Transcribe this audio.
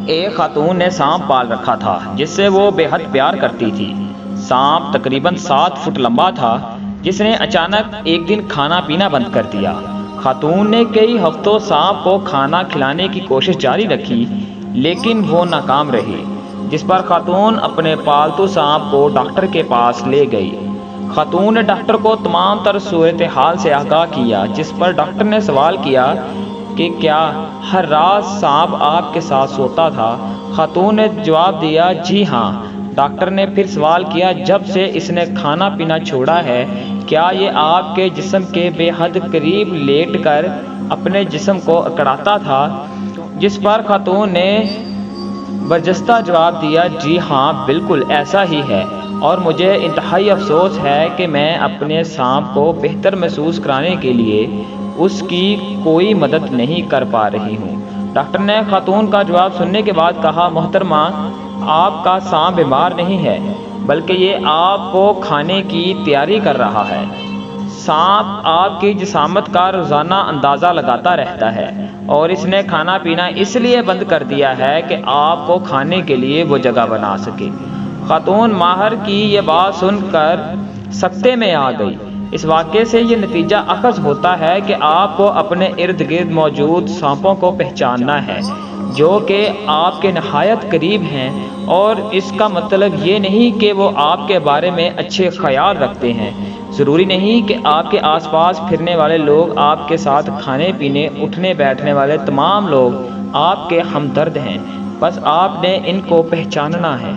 ایک خاتون نے سانپ پال رکھا تھا جس سے وہ بے حد پیار کرتی تھی۔ سانپ تقریباً 7 فٹ لمبا تھا جس نے اچانک ایک دن کھانا پینا بند کر دیا۔ خاتون نے کئی ہفتوں سانپ کو کھانا کھلانے کی کوشش جاری رکھی لیکن وہ ناکام رہی، جس پر خاتون اپنے پالتو سانپ کو ڈاکٹر کے پاس لے گئی۔ خاتون نے ڈاکٹر کو تمام تر صورتحال سے آگاہ کیا، جس پر ڈاکٹر نے سوال کیا کہ کیا ہر رات سانپ آپ کے ساتھ سوتا تھا؟ خاتون نے جواب دیا جی ہاں۔ ڈاکٹر نے پھر سوال کیا جب سے اس نے کھانا پینا چھوڑا ہے کیا یہ آپ کے جسم کے بے حد قریب لیٹ کر اپنے جسم کو اکڑاتا تھا؟ جس پر خاتون نے برجستہ جواب دیا جی ہاں بالکل ایسا ہی ہے، اور مجھے انتہائی افسوس ہے کہ میں اپنے سانپ کو بہتر محسوس کرانے کے لیے اس کی کوئی مدد نہیں کر پا رہی ہوں۔ ڈاکٹر نے خاتون کا جواب سننے کے بعد کہا محترمہ، آپ کا سانپ بیمار نہیں ہے بلکہ یہ آپ کو کھانے کی تیاری کر رہا ہے۔ سانپ آپ کی جسامت کا روزانہ اندازہ لگاتا رہتا ہے اور اس نے کھانا پینا اس لیے بند کر دیا ہے کہ آپ کو کھانے کے لیے وہ جگہ بنا سکے۔ خاتون ماہر کی یہ بات سن کر سکتے میں آ گئی۔ اس واقعے سے یہ نتیجہ اخذ ہوتا ہے کہ آپ کو اپنے ارد گرد موجود سانپوں کو پہچاننا ہے جو کہ آپ کے نہایت قریب ہیں، اور اس کا مطلب یہ نہیں کہ وہ آپ کے بارے میں اچھے خیال رکھتے ہیں۔ ضروری نہیں کہ آپ کے آس پاس پھرنے والے لوگ، آپ کے ساتھ کھانے پینے اٹھنے بیٹھنے والے تمام لوگ آپ کے ہمدرد ہیں، بس آپ نے ان کو پہچاننا ہے۔